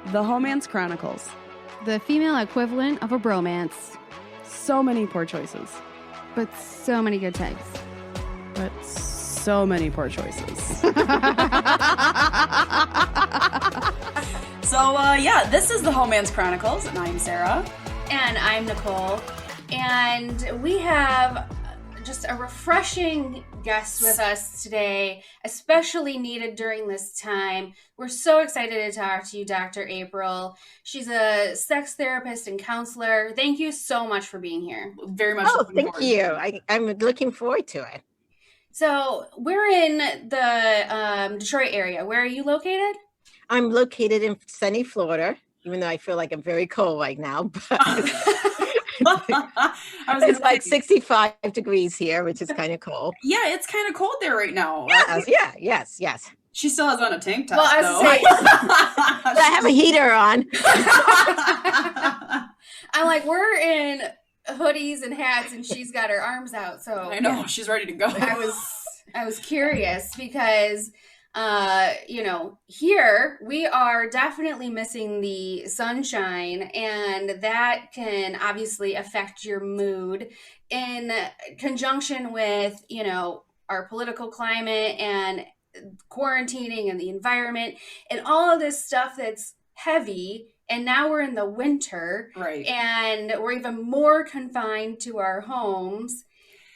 The Homance Chronicles. The female equivalent of a bromance. So many poor choices. But so many good types. But so many poor choices. This is the Homance Chronicles, and I'm Sarah. And I'm Nicole. And we have just a refreshing guest with us today, especially needed during this time. We're so excited to talk to you, Dr. April. She's a sex therapist and counselor. Thank you so much for being here. Very much. Oh, thank you. I'm looking forward to it. So we're in the Detroit area. Where are you located? I'm located in sunny Florida, even though I feel like I'm very cold right now. But it's like 65 degrees here, which is kind of cold. Yeah, it's kind of cold there right now. Yes. She still has on a tank top. Well, I was saying, I have a heater on. I'm like, we're in hoodies and hats, and she's got her arms out. So I know, she's ready to go. I was curious because here we are definitely missing the sunshine, and that can obviously affect your mood in conjunction with, our political climate and quarantining and the environment and all of this stuff that's heavy. And now we're in the winter, right? And we're even more confined to our homes.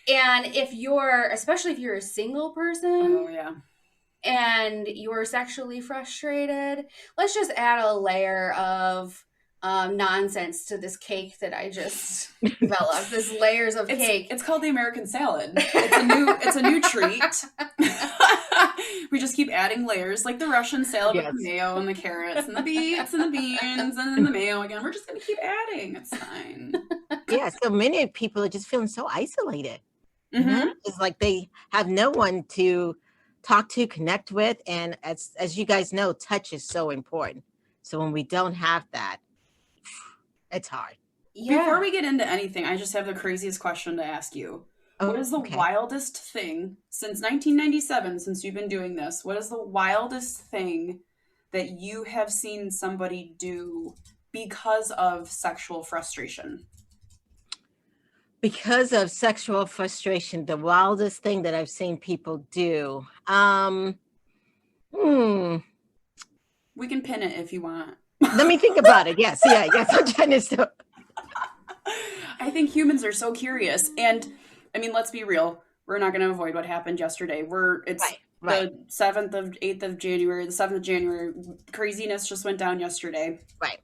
And especially if you're a single person, oh yeah, and you're sexually frustrated, let's just add a layer of nonsense to this cake that I just developed. This layers of cake. It's called the American salad. It's a new treat. We just keep adding layers, like the Russian salad with the mayo and the carrots and the beets and the beans and then the mayo again. We're just gonna keep adding. It's fine. Yeah, so many people are just feeling so isolated. Mm-hmm. It's like they have no one to talk to, connect with, and as you guys know, touch is so important. So when we don't have that, it's hard. Yeah. Before we get into anything, I just have the craziest question to ask you. What is the wildest thing since 1997, since you've been doing this? What is the wildest thing that you have seen somebody do because of sexual frustration? Because of sexual frustration, the wildest thing that I've seen people do. We can pin it if you want. Let me think about it. Yes. I'm trying to. I think humans are so curious, and I mean, let's be real. We're not going to avoid what happened yesterday. The 7th of 8th of January, the 7th of January. Craziness just went down yesterday. Right.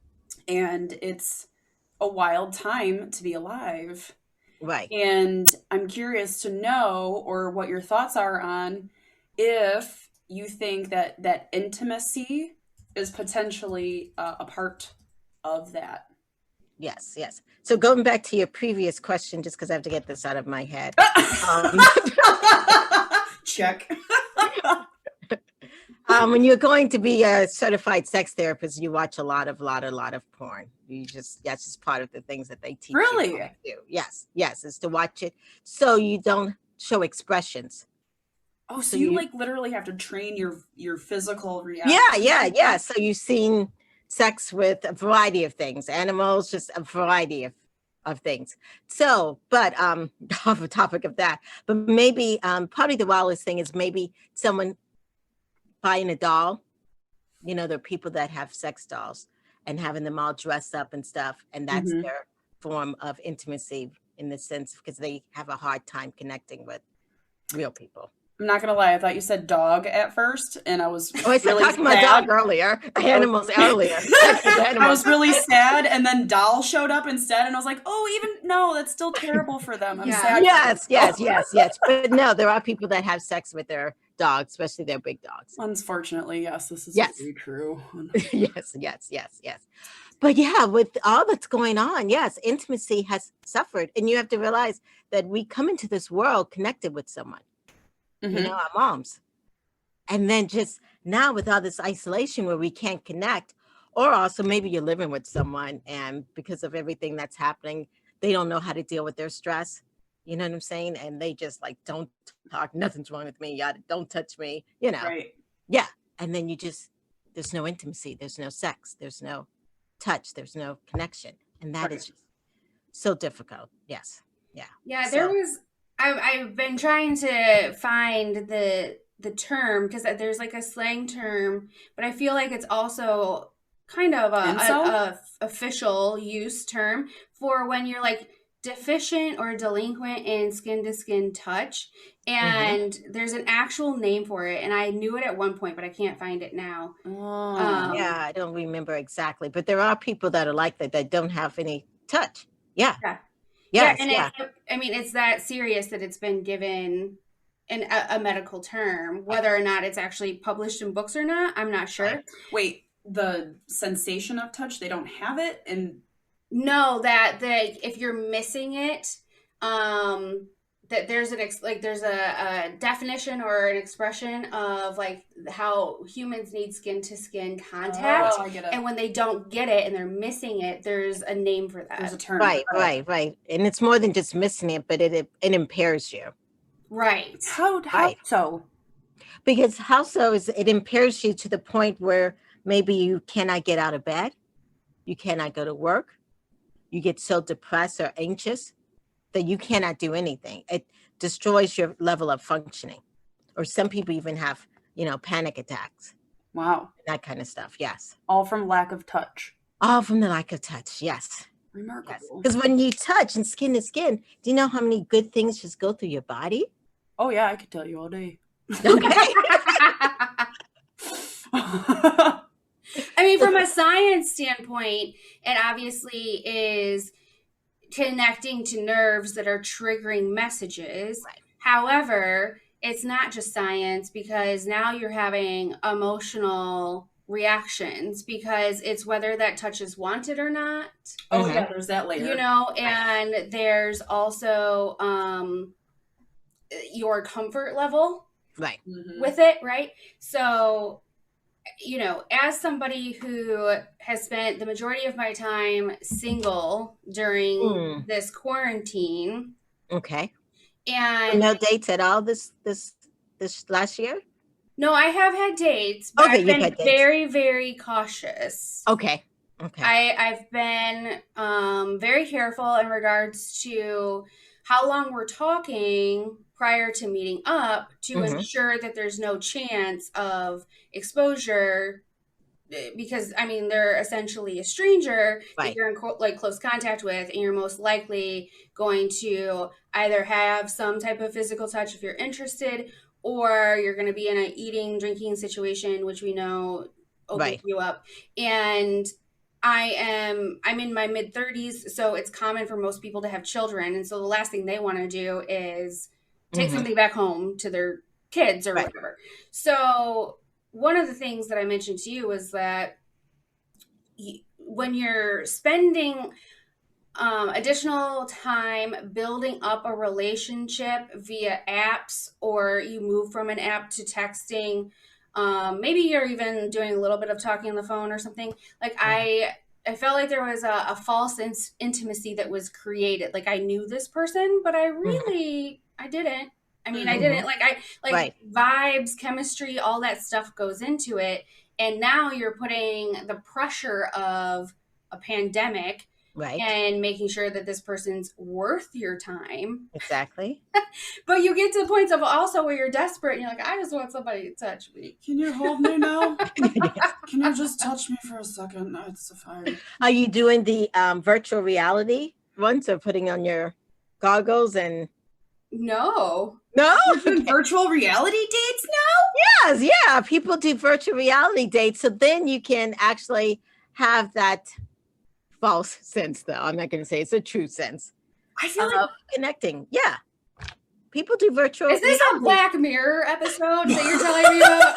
And it's a wild time to be alive. Right. And I'm curious to know, or what your thoughts are on, if you think that intimacy is potentially a part of that. Yes. So going back to your previous question, just because I have to get this out of my head. Check. When you're going to be a certified sex therapist, you watch a lot of porn. That's just part of the things that they teach really? You how to do. Yes, is to watch it so you don't show expressions. Oh, so you like literally have to train your physical reaction. Yeah. So you've seen sex with a variety of things, animals, just a variety of things. So, but off the topic of that, but maybe probably the wildest thing is maybe someone buying a doll. There are people that have sex dolls and having them all dressed up and stuff, and that's their form of intimacy in the sense because they have a hard time connecting with real people. I'm not gonna lie, I thought you said dog at first, and I was I said really talking about dog earlier, animals earlier. I was really sad, and then doll showed up instead, and I was like, no, that's still terrible for them. I'm sad. Yes. But no, there are people that have sex with their dogs, especially their big dogs. Unfortunately, yes, this is very true. Yes. But yeah, with all that's going on, yes, intimacy has suffered, and you have to realize that we come into this world connected with someone. Mm-hmm. Our moms. And then just now with all this isolation where we can't connect, or also maybe you're living with someone and because of everything that's happening, they don't know how to deal with their stress. You know what I'm saying? And they just like, don't talk. Nothing's wrong with me. Don't touch me, Right. Yeah. And then you just there's no intimacy, there's no sex, there's no touch, there's no connection. And that is just so difficult. Yes. Yeah. Yeah, So- I've been trying to find the term, because there's like a slang term, but I feel like it's also kind of a official use term for when you're like deficient or delinquent in skin to skin touch. And there's an actual name for it, and I knew it at one point, but I can't find it now. Yeah, I don't remember exactly, but there are people that are like that don't have any touch. Yeah. Yes, and I mean, it's that serious that it's been given a medical term. Whether or not it's actually published in books or not, I'm not sure. Right. Wait, the sensation of touch, they don't have it? And no, that if you're missing it, that there's a definition or an expression of like how humans need skin to skin contact. I get it. And when they don't get it and they're missing it, there's a name for that. There's a term. Right. And it's more than just missing it, but it impairs you. Right. How so? Because how so is it impairs you to the point where maybe you cannot get out of bed, you cannot go to work, you get so depressed or anxious that you cannot do anything. It destroys your level of functioning. Or some people even have, panic attacks. Wow. That kind of stuff. Yes. All from lack of touch. All from the lack of touch. Yes. Remarkable. Because when you touch and skin to skin, do you know how many good things just go through your body? Oh yeah, I could tell you all day. Okay. I mean, from a science standpoint, it obviously is connecting to nerves that are triggering messages. Right. However, it's not just science, because now you're having emotional reactions, because it's whether that touch is wanted or not. Oh yeah, there's that layer. And there's also your comfort level Right. with it, right? So, as somebody who has spent the majority of my time single during this quarantine. Okay. And no dates at all this last year? No, I have had dates, but I've been very, very cautious. Okay. I've been very careful in regards to how long we're talking prior to meeting up to ensure that there's no chance of exposure, because I mean, they're essentially a stranger that you're in close contact with, and you're most likely going to either have some type of physical touch if you're interested, or you're going to be in an eating, drinking situation, which we know opens you up. And I'm in my mid 30s, so it's common for most people to have children. And so the last thing they want to do is take something back home to their kids or whatever. So one of the things that I mentioned to you was that when you're spending additional time building up a relationship via apps, or you move from an app to texting, maybe you're even doing a little bit of talking on the phone or something. Like I felt like there was a false intimacy that was created. Like I knew this person, but I didn't. I mean, I didn't vibes, chemistry, all that stuff goes into it. And now you're putting the pressure of a pandemic and making sure that this person's worth your time. Exactly. But you get to points of also where you're desperate and you're like, I just want somebody to touch me. Can you hold me now? Can you just touch me for a second? No, it's a fire. Are you doing the virtual reality ones, or putting on your goggles and... No. You're doing virtual reality dates now? Yes, yeah. People do virtual reality dates, so then you can actually have that false sense, though. I'm not going to say it's a true sense. I feel like connecting. Yeah. People do virtual. Is this a Black Mirror episode that you're telling me about?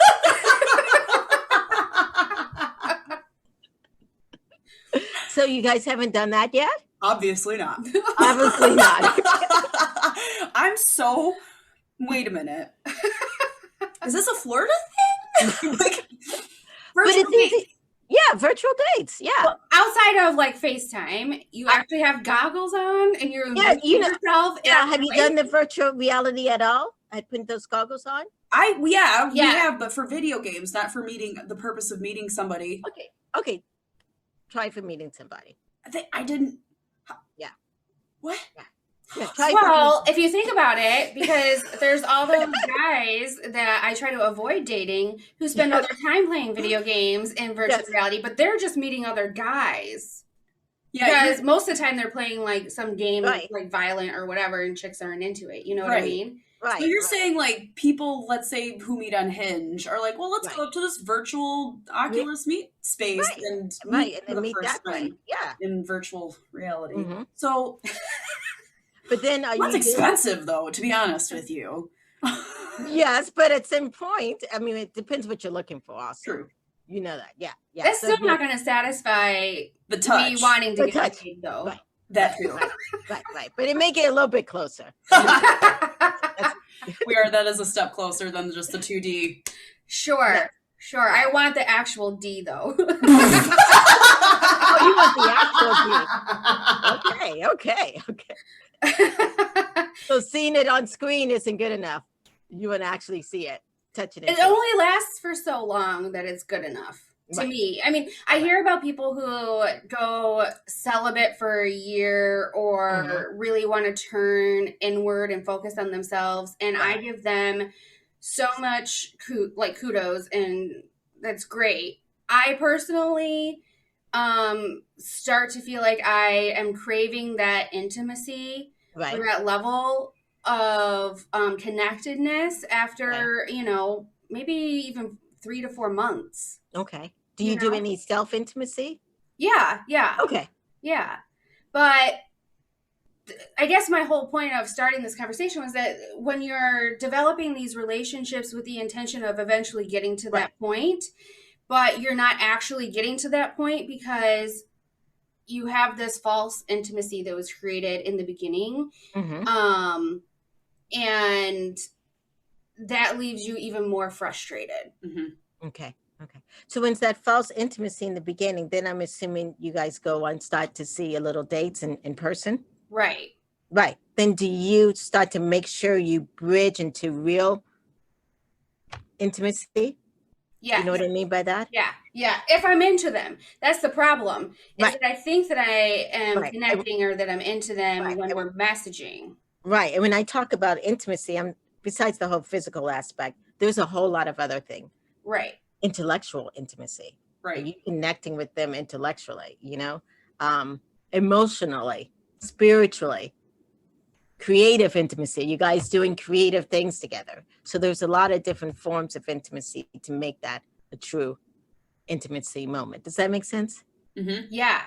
So you guys haven't done that yet? Obviously not. Obviously not. Wait a minute. Is this a Florida thing? Virtual dates. Yeah. Well, outside of like FaceTime, you actually have goggles on and you're yourself. Yeah. Have you done the virtual reality at all? I put those goggles on. We Yeah. have, but for video games, not for the purpose of meeting somebody. Okay. Try for meeting somebody. I didn't. Yeah. What? Yeah, well, if you think about it, because there's all those guys that I try to avoid dating who spend all their time playing video games in virtual reality, but they're just meeting other guys. Yeah, because most of the time they're playing like some game like violent or whatever, and chicks aren't into it. You know what I mean? Right. So you're saying like people, let's say, who meet on Hinge are like, well, let's go up to this virtual Oculus meet space and meet for the first time in virtual reality. Mm-hmm. So, but then that's expensive, though, to be honest with you. Yes, but at some point, I mean, it depends what you're looking for. Also, true. You know that, yeah. That's still not going to satisfy the touch. Me wanting to get paid, though. Right. That too. Right. But it may get a little bit closer. That is a step closer than just the 2D. Sure. I want the actual D, though. Oh, you want the actual D? Okay. So seeing it on screen isn't good enough. You want to actually see it, touching it. It only lasts for so long that it's good enough. To me. I mean, I hear about people who go celibate for a year or really want to turn inward and focus on themselves. And I give them so much kudos, and that's great. I personally start to feel like I am craving that intimacy or that level of connectedness after, maybe even 3 to 4 months. Okay. Do you do any self-intimacy? Yeah. Okay. Yeah. But I guess my whole point of starting this conversation was that when you're developing these relationships with the intention of eventually getting to that point, but you're not actually getting to that point because you have this false intimacy that was created in the beginning. Mm-hmm. And that leaves you even more frustrated. Mm-hmm. Okay. So when it's that false intimacy in the beginning, then I'm assuming you guys go and start to see a little dates in person? Right. Then do you start to make sure you bridge into real intimacy? Yeah. You know what I mean by that? Yeah. If I'm into them, that's the problem. Is that I think that I am connecting or that I'm into them when we're messaging. Right. And when I talk about intimacy, besides the whole physical aspect, there's a whole lot of other things. Right. Intellectual intimacy. Right. Are you connecting with them intellectually, emotionally, spiritually, creative intimacy. You guys doing creative things together. So there's a lot of different forms of intimacy to make that a true intimacy moment. Does that make sense? Mm-hmm. Yeah.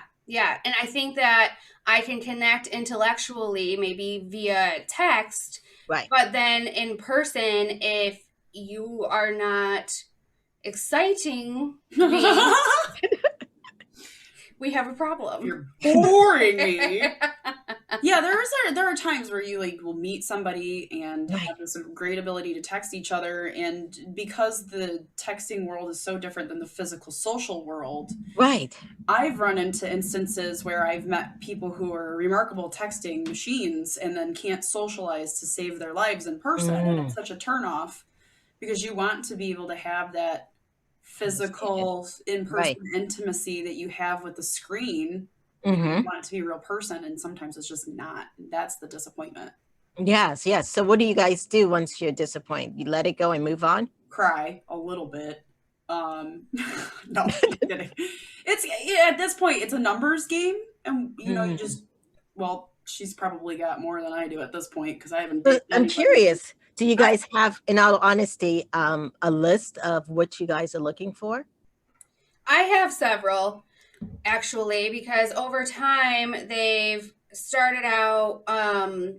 And I think that I can connect intellectually, maybe via text, but then in person, if you are not exciting me, we have a problem. You're boring me. Yeah, there are times where you will meet somebody and have this great ability to text each other, and because the texting world is so different than the physical social world, I've run into instances where I've met people who are remarkable texting machines and then can't socialize to save their lives in person, and it's such a turnoff because you want to be able to have that physical in-person intimacy that you have with the screen. You want it to be a real person, and sometimes it's just not. That's the disappointment. Yes. So what do you guys do once you're disappointed? You let it go and move on? Cry a little bit. No, I'm kidding. It's at this point it's a numbers game, and you just she's probably got more than I do at this point because I haven't. I'm curious. Do you guys have, in all honesty, a list of what you guys are looking for? I have several, actually, because over time they've started out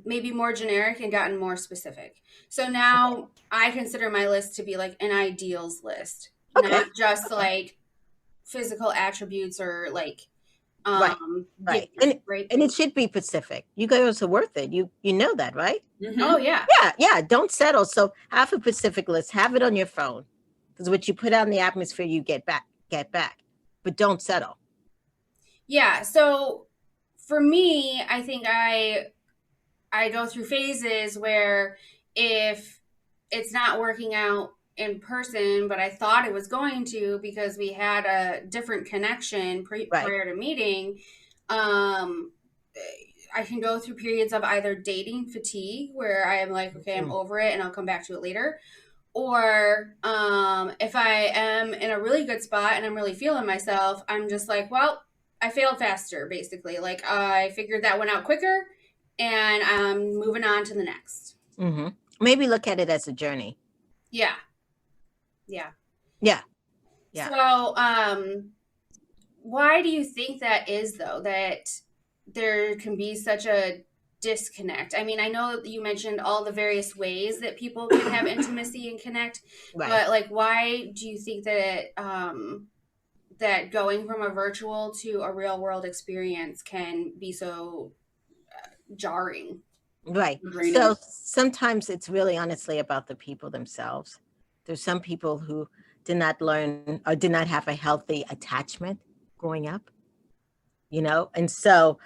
maybe more generic and gotten more specific. So now I consider my list to be like an ideals list, not just like physical attributes or like right. And it should be specific. You guys are worth it. You know that, right? Mm-hmm. Oh yeah. Yeah. Don't settle. So have a specific list. Have it on your phone, because what you put out in the atmosphere, you get back. But don't settle. Yeah. So for me, I think I go through phases where if it's not working out in person, but I thought it was going to because we had a different connection prior to meeting. I can go through periods of either dating fatigue where I am like, okay, I'm over it and I'll come back to it later. Or if I am in a really good spot and I'm really feeling myself, I'm just like, well, I failed faster, basically. Like I figured that one out quicker and I'm moving on to the next. Mm-hmm. Maybe look at it as a journey. Yeah. Yeah. Yeah. Yeah. So why do you think that is, though, that there can be such a disconnect? I mean, I know you mentioned all the various ways that people can have intimacy and connect, but like, why do you think that that going from a virtual to a real world experience can be so jarring? Right. So sometimes it's really honestly about the people themselves. There's some people who did not learn or did not have a healthy attachment growing up, you know? And so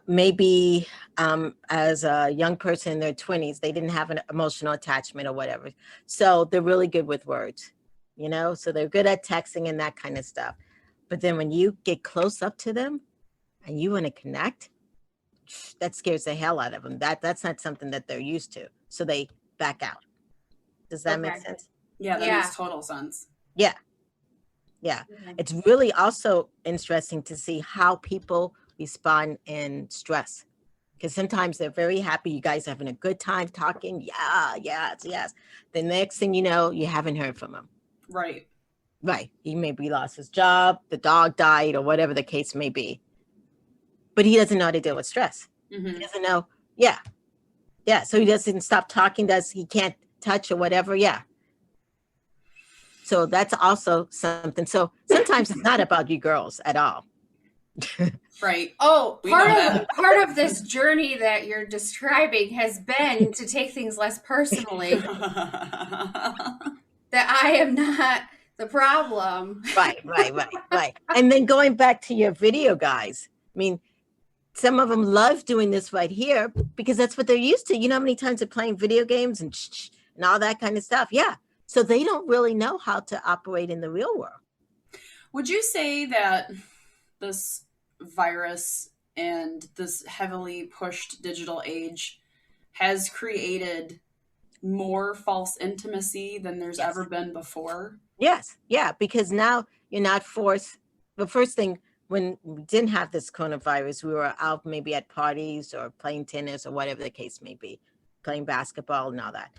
maybe as a young person in their 20s, they didn't have an emotional attachment or whatever. So they're really good with words, you know? So they're good at texting and that kind of stuff. But then when you get close up to them and you want to connect, that scares the hell out of them. That's not something that they're used to. So they back out. Does that make sense? Yeah, that makes total sense. Yeah. Yeah. It's really also interesting to see how people respond in stress. Because sometimes they're very happy. You guys are having a good time talking. Yeah, yes. The next thing you know, you haven't heard from them. Right. Right. He maybe lost his job, the dog died, or whatever the case may be. But he doesn't know how to deal with stress. Mm-hmm. He doesn't know. Yeah. So he doesn't stop talking. He can't touch or whatever. Yeah. So that's also something. So sometimes it's not about you girls at all. Right. Oh, part of this journey that you're describing has been to take things less personally. That I am not the problem. Right. And then going back to your video guys, I mean, some of them love doing this right here because that's what they're used to. You know how many times they're playing video games and all that kind of stuff? Yeah. So they don't really know how to operate in the real world. Would you say that this virus and this heavily pushed digital age has created more false intimacy than there's ever been before? Yes. Yeah. Because now you're not forced. The first thing, when we didn't have this coronavirus, we were out maybe at parties or playing tennis or whatever the case may be, playing basketball and all that.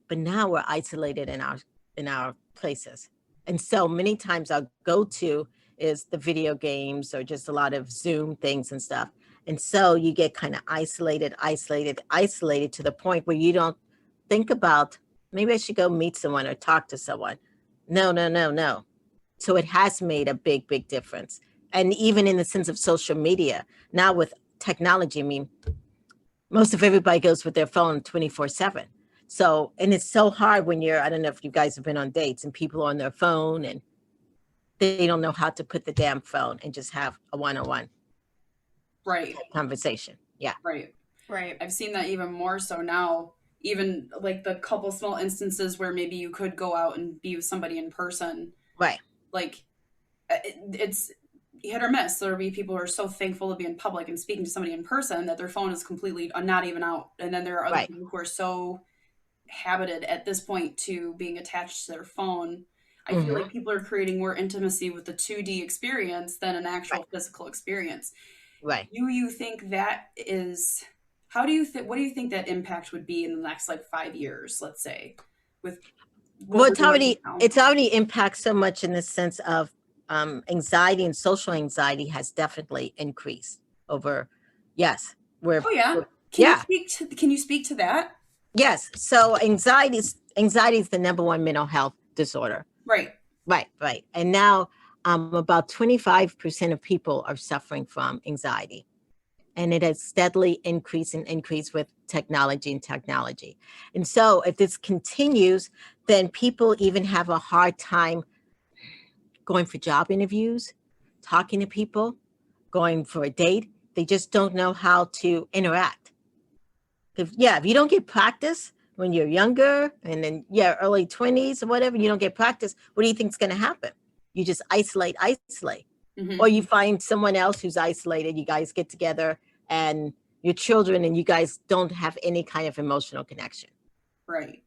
But now we're isolated in our places. And so many times our go-to is the video games or just a lot of Zoom things and stuff. And so you get kind of isolated to the point where you don't think about, maybe I should go meet someone or talk to someone. No. So it has made a big, big difference. And even in the sense of social media, now with technology, I mean, most of everybody goes with their phone 24/7. So, and it's so hard when I don't know if you guys have been on dates and people are on their phone and they don't know how to put the damn phone and just have a one-on-one conversation. Yeah. Right. I've seen that even more so now, even like the couple small instances where maybe you could go out and be with somebody in person. Right. Like it's hit or miss. There'll be people who are so thankful to be in public and speaking to somebody in person that their phone is completely not even out. And then there are other people who are so habited at this point to being attached to their phone. I feel like people are creating more intimacy with the 2D experience than an actual physical experience. Right. Do you think that is, what do you think that impact would be in the next like 5 years, let's say, with it's already impacts so much in the sense of anxiety and social anxiety has definitely increased over. Yes. Can you speak to that? Yes. So anxiety is the number one mental health disorder. Right. And now about 25% of people are suffering from anxiety. And it has steadily increased with technology. And so if this continues, then people even have a hard time going for job interviews, talking to people, going for a date. They just don't know how to interact. If you don't get practice when you're younger and then early 20s or whatever, you don't get practice, what do you think is going to happen? You just isolate. Mm-hmm. Or you find someone else who's isolated, you guys get together and your children and you guys don't have any kind of emotional connection. Right.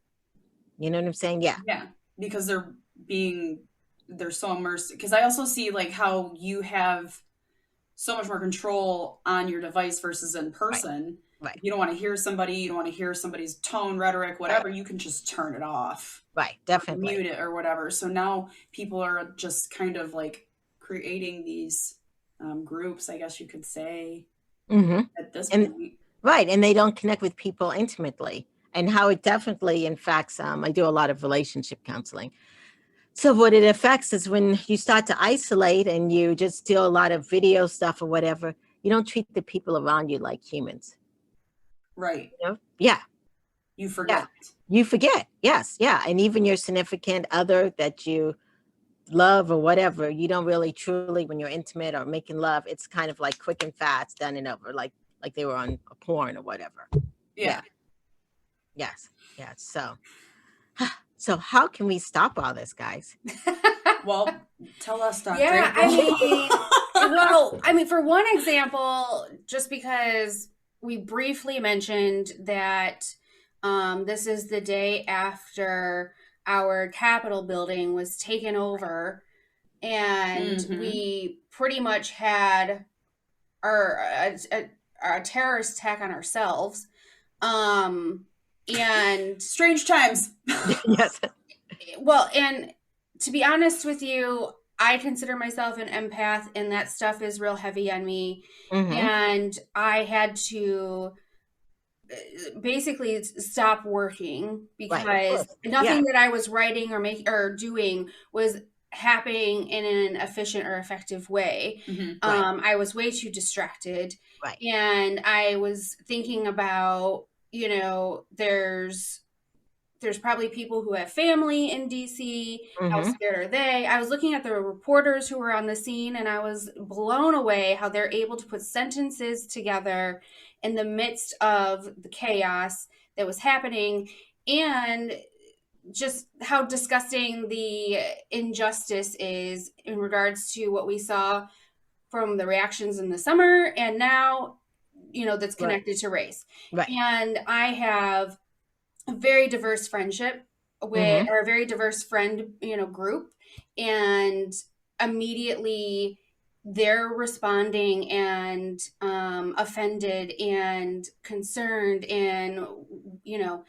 You know what I'm saying? Yeah. Yeah, because they're so immersed. Because I also see like how you have so much more control on your device versus in person. Right. You don't want to hear somebody, you don't want to hear somebody's tone, rhetoric, whatever. You can just turn it off. Right, definitely. Mute it or whatever. So now people are just kind of like creating these groups, I guess you could say, at this point. Right, and they don't connect with people intimately. And how it definitely infects, I do a lot of relationship counseling. So what it affects is when you start to isolate and you just do a lot of video stuff or whatever, you don't treat the people around you like humans. Right. You know? Yeah. You forget. Yeah. You forget. Yes. Yeah. And even your significant other that you love or whatever, you don't really truly, when you're intimate or making love, it's kind of like quick and fast, done and over, like they were on a porn or whatever. Yeah. Yes. Yeah. So how can we stop all this, guys? Well, tell us, Dr. Yeah, I mean, for one example, just because we briefly mentioned that this is the day after our Capitol building was taken over, and we pretty much had a terrorist attack on ourselves. And strange times. Yes. Well, and to be honest with you, I consider myself an empath, and that stuff is real heavy on me. And I had to basically stop working because nothing that I was writing or making or doing was happening in an efficient or effective way. I was way too distracted. And I was thinking about, you know, there's probably people who have family in DC. How scared are they? I was looking at the reporters who were on the scene, and I was blown away how they're able to put sentences together in the midst of the chaos that was happening, and just how disgusting the injustice is in regards to what we saw from the reactions in the summer and now, you know, that's connected to race. And I have a very diverse friendship with, or a very diverse friend, you know, group, and immediately they're responding and offended and concerned, and, you know,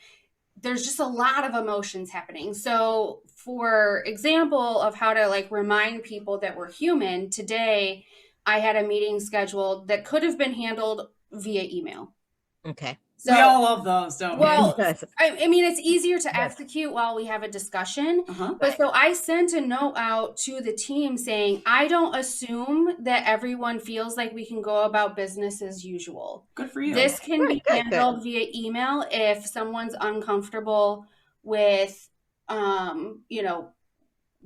there's just a lot of emotions happening. So for example of how to like remind people that we're human, today I had a meeting scheduled that could have been handled via email. Okay. So, we all love those, don't we? Well, I mean, it's easier to execute while we have a discussion. But so I sent a note out to the team saying, I don't assume that everyone feels like we can go about business as usual. Good for you. This can be handled via email if someone's uncomfortable with, you know,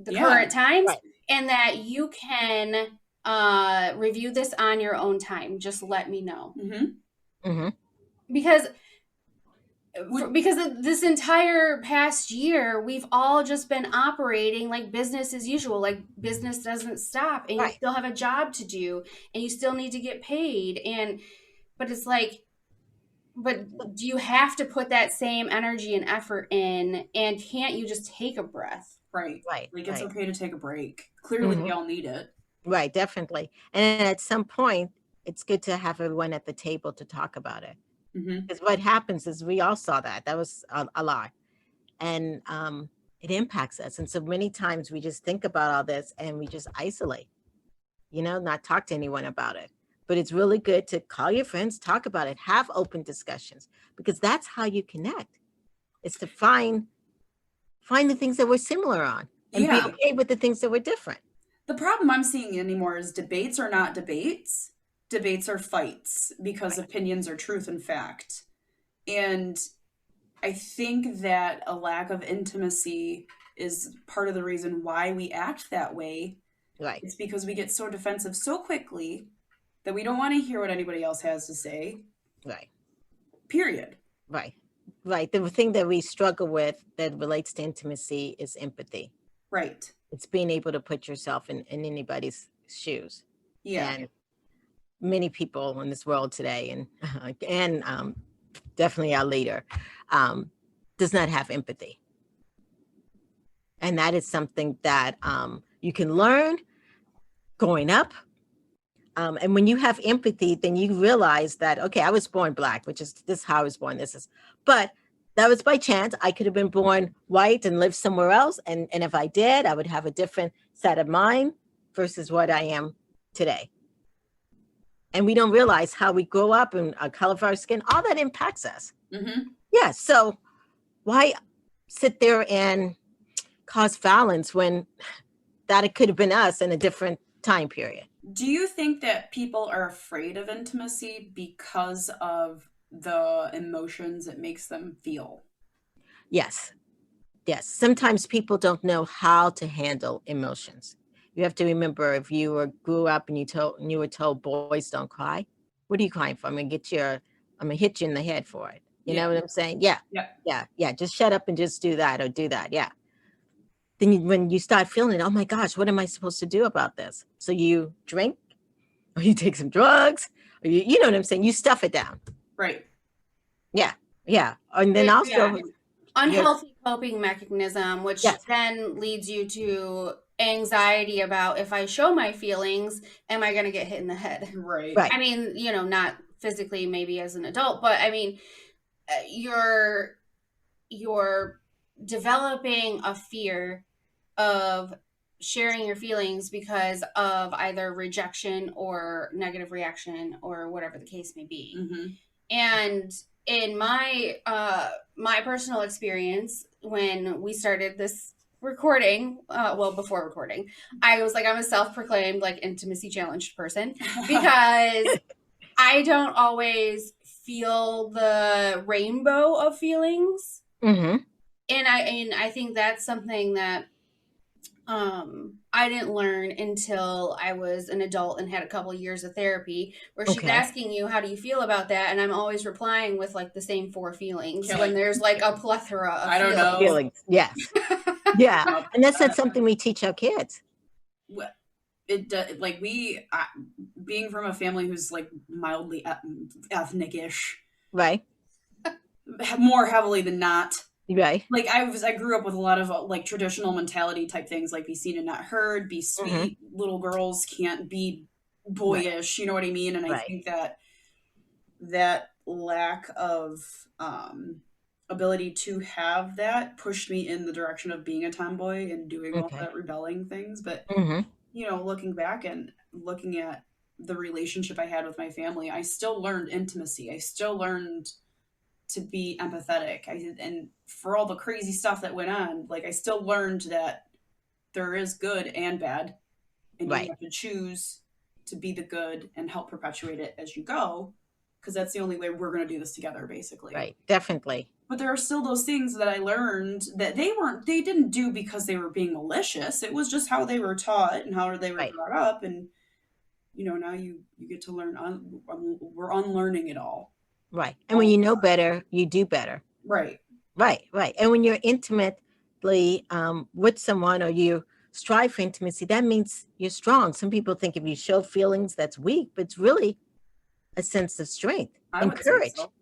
the current times, and that you can review this on your own time. Just let me know. Because of this entire past year, we've all just been operating like business as usual. Like business doesn't stop, and you still have a job to do, and you still need to get paid. But it's like, but do you have to put that same energy and effort in? And can't you just take a breath? Like it's okay to take a break. Clearly, we all need it. Right, definitely. And at some point, it's good to have everyone at the table to talk about it. Because what happens is we all saw that was a lot, and it impacts us. And so many times we just think about all this and we just isolate, you know, not talk to anyone about it. But it's really good to call your friends, talk about it, have open discussions, because that's how you connect. It's to find the things that we're similar on and be okay with the things that we're different. The problem I'm seeing anymore is debates are not debates. Debates are fights because opinions are truth and fact. And I think that a lack of intimacy is part of the reason why we act that way. It's because we get so defensive so quickly that we don't want to hear what anybody else has to say. Period. Right. The thing that we struggle with that relates to intimacy is empathy. Right. It's being able to put yourself in anybody's shoes. Yeah. And many people in this world today, and definitely our leader, does not have empathy. And that is something that you can learn growing up. And when you have empathy, then you realize that, okay, I was born Black, which is this is how I was born. But that was by chance. I could have been born white and lived somewhere else. And if I did, I would have a different set of mind versus what I am today. And we don't realize how we grow up and our color of our skin, all that impacts us. Mm-hmm. Yeah. So why sit there and cause violence when that it could have been us in a different time period? Do you think that people are afraid of intimacy because of the emotions it makes them feel? Yes. Yes. Sometimes people don't know how to handle emotions. You have to remember, if you grew up and you were told boys don't cry, what are you crying for? I'm gonna hit you in the head for it. You know what I'm saying? Yeah. Yeah. Just shut up and just do that or do that. Yeah. Then when you start feeling it, oh my gosh, what am I supposed to do about this? So you drink, or you take some drugs, or you know what I'm saying? You stuff it down. Right. Yeah. Yeah. And then also unhealthy coping mechanism, which then leads you to anxiety about, if I show my feelings, am I going to get hit in the head? Right. I mean, not physically, maybe as an adult, but I mean, you're developing a fear of sharing your feelings because of either rejection or negative reaction or whatever the case may be. Mm-hmm. And in my personal experience, when we started this recording, before recording, I was like, I'm a self-proclaimed like intimacy challenged person because I don't always feel the rainbow of feelings. Mm-hmm. And I think that's something that I didn't learn until I was an adult and had a couple of years of therapy, where she's asking you, how do you feel about that? And I'm always replying with like the same 4 feelings when there's like a plethora of feelings. Yes. Yeah. And that's not something we teach our kids. It does, like being from a family who's like mildly ethnic-ish, right? More heavily than not. Right. Like I grew up with a lot of like traditional mentality type things, like be seen and not heard, be sweet. Mm-hmm. Little girls can't be boyish. Right. You know what I mean? And I think that lack of ability to have that pushed me in the direction of being a tomboy and doing all that rebelling things. But looking back and looking at the relationship I had with my family, I still learned intimacy. I still learned to be empathetic. And for all the crazy stuff that went on, like I still learned that there is good and bad, and you have to choose to be the good and help perpetuate it as you go, because that's the only way we're going to do this together, basically. Right. Definitely. But there are still those things that I learned that they didn't do because they were being malicious. It was just how they were taught and how they were brought up. And, now you get to learn, we're unlearning it all. Right. And when you know better, you do better. Right. Right. Right. And when you're intimately with someone, or you strive for intimacy, that means you're strong. Some people think if you show feelings, that's weak, but it's really a sense of strength and courage. So.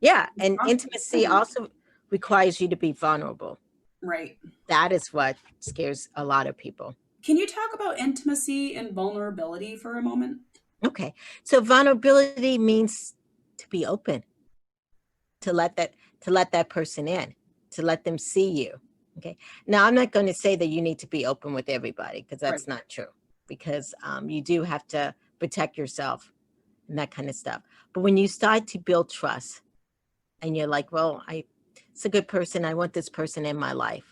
Yeah. And intimacy also requires you to be vulnerable. Right. That is what scares a lot of people. Can you talk about intimacy and vulnerability for a moment? Okay. So vulnerability means to be open, to let that person in, to let them see you. Okay. Now, I'm not going to say that you need to be open with everybody, because that's not true, because you do have to protect yourself and that kind of stuff. But when you start to build trust and you're like, well, it's a good person, I want this person in my life,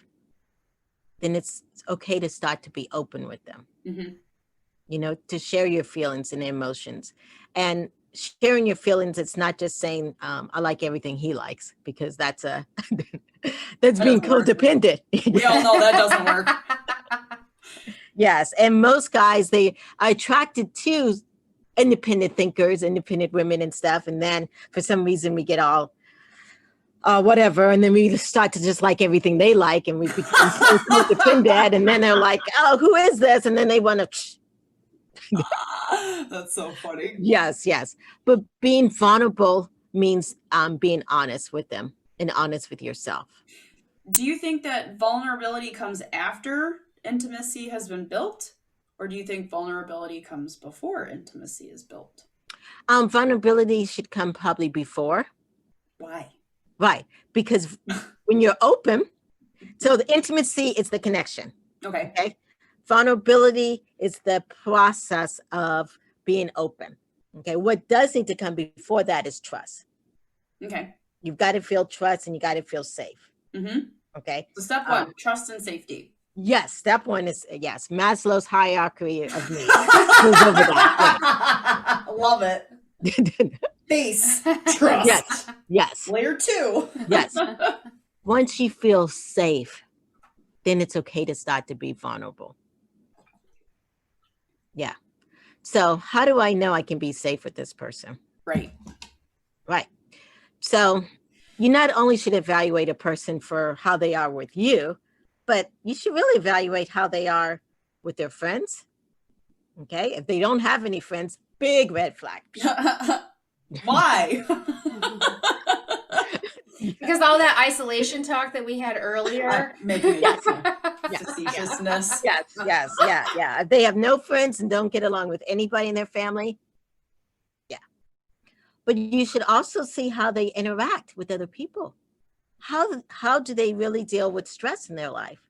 then it's okay to start to be open with them. Mm-hmm. To share your feelings and emotions. And sharing your feelings, it's not just saying, I like everything he likes, because that's being codependent. We all know that doesn't work. Yes. And most guys, they are attracted to independent thinkers, independent women and stuff. And then for some reason we get all whatever, and then we start to just like everything they like, and we become so codependent, and then they're like, oh, who is this? And then they want to. That's so funny. Yes. But being vulnerable means being honest with them and honest with yourself. Do you think that vulnerability comes after intimacy has been built? Or do you think vulnerability comes before intimacy is built? Vulnerability should come probably before. Why? Right. Because when you're open, so the intimacy is the connection. Okay. Vulnerability is the process of being open. Okay. What does need to come before that is trust. Okay. You've got to feel trust and you got to feel safe. Mm-hmm. Okay. So step one, trust and safety. Yes. Step one is, yes, Maslow's hierarchy of needs. Goes over that. Love it. Base, trust. Yes. Layer 2. Yes. Once you feel safe, then it's okay to start to be vulnerable. Yeah. So how do I know I can be safe with this person? Right. So you not only should evaluate a person for how they are with you, but you should really evaluate how they are with their friends. Okay. If they don't have any friends, big red flag. Why? Because all that isolation talk that we had earlier. Making Yes. facetiousness. Yes. If they have no friends and don't get along with anybody in their family. Yeah. But you should also see how they interact with other people. How do they really deal with stress in their life?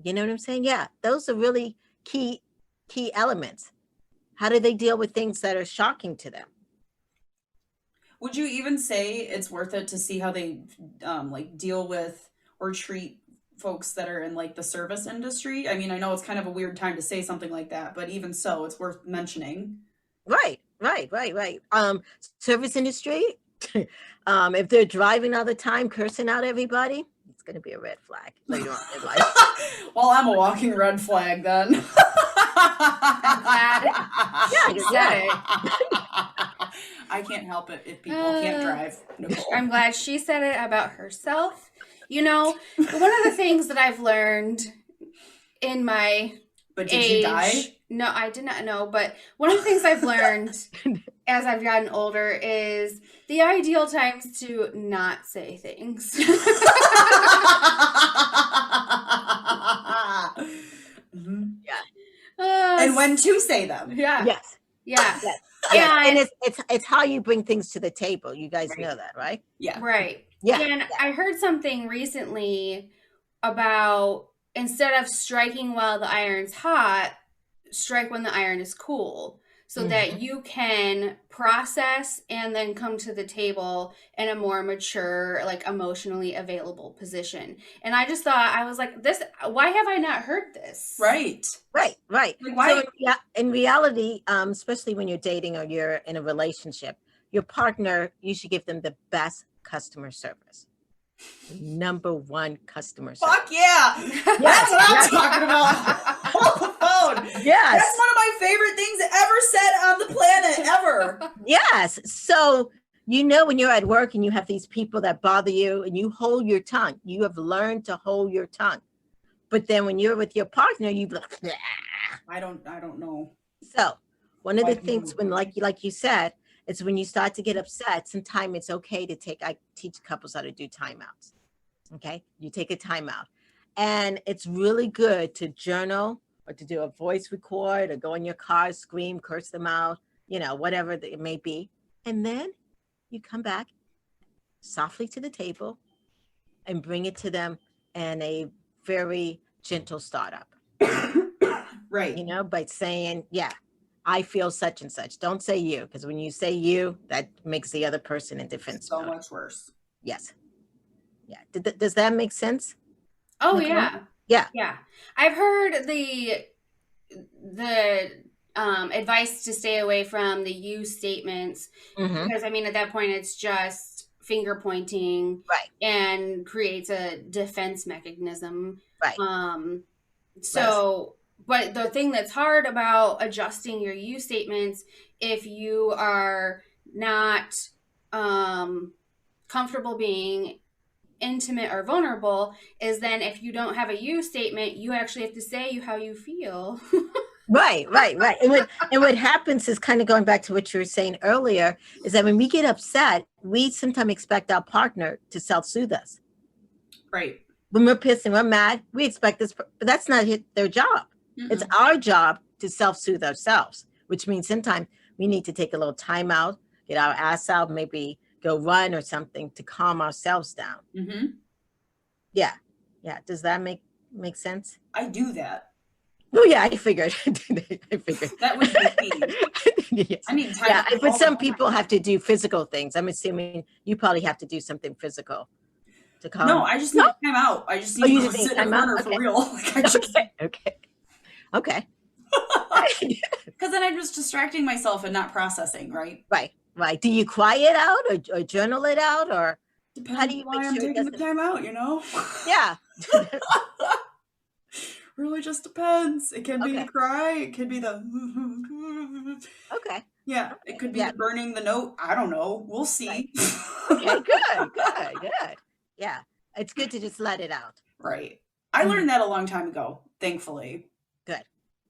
You know what I'm saying? Yeah. Those are really key elements. How do they deal with things that are shocking to them? Would you even say it's worth it to see how they like deal with or treat folks that are in like the service industry? I mean, I know it's kind of a weird time to say something like that, but even so, it's worth mentioning. Right. Service industry, if they're driving all the time, cursing out everybody, it's going to be a red flag later on in life. Well, I'm a walking red flag then. You said it. I can't help it if people can't drive. Nicole. I'm glad she said it about herself. You know, one of the things that I've learned in my But did age, you die? No, I did not know. But one of the things I've learned as I've gotten older is the ideal times to not say things. Mm-hmm. Yeah. And when to say them. Yeah. Yes. Yeah. Yes. Yeah. And it's how you bring things to the table. You guys Right. know that, right? Yeah. Right. Yeah. And I heard something recently about instead of striking while the iron's hot, strike when the iron is cool, so that you can process and then come to the table in a more mature, like emotionally available position. And I just thought, I was like, this, why have I not heard this? Right. Right. Like, why? So in reality, especially when you're dating or you're in a relationship, your partner, you should give them the best customer service. Number one customer service. Fuck yeah. That's what I'm talking about. On the phone. Yes. That's one of my favorite things ever said on the planet, ever. Yes. So, when you're at work and you have these people that bother you and you hold your tongue, you have learned to hold your tongue. But then when you're with your partner, you like, "Blah." I don't know. So one of the things when, like you said, it's when you start to get upset, sometimes it's okay to I teach couples how to do timeouts. Okay. You take a timeout and it's really good to journal or to do a voice record or go in your car, scream, curse them out, whatever it may be. And then you come back softly to the table and bring it to them in a very gentle startup. Right. By saying, yeah, I feel such and such. Don't say you, because when you say you, that makes the other person in defense So mode. much worse. Yes. Yeah. Does that make sense? Oh, Nicole? yeah. Yeah. I've heard the advice to stay away from the you statements, because I mean, at that point, it's just finger pointing, Right. and creates a defense mechanism. Right. But the thing that's hard about adjusting your you statements, if you are not comfortable being intimate or vulnerable is then if you don't have a you statement, you actually have to say how you feel. Right. And what happens is kind of going back to what you were saying earlier, is that when we get upset, we sometimes expect our partner to self-soothe us. Right. When we're pissed and we're mad, we expect this, but that's not their job. Mm-mm. It's our job to self-soothe ourselves, which means sometimes we need to take a little time out, get our ass out, maybe go run or something to calm ourselves down. Mm-hmm. Yeah. Does that make sense? I do that. Oh yeah, I figured. That would be me. Yes. I need time. Yeah, but some people have to do physical things. I'm assuming you probably have to do something physical to calm. No, I just need time out. I just need to sit in a corner for real. Like I just... Okay. Because then I'm just distracting myself and not processing, right? Right. Do you cry it out or journal it out, or depends how do you why make I'm sure taking the time out, you know? Yeah. Really just depends. It can be the cry. It could be the... Okay. Yeah. It could be the burning the note. I don't know. We'll see. Right. Okay, good. Yeah. It's good to just let it out. Right. I learned that a long time ago, thankfully. Good.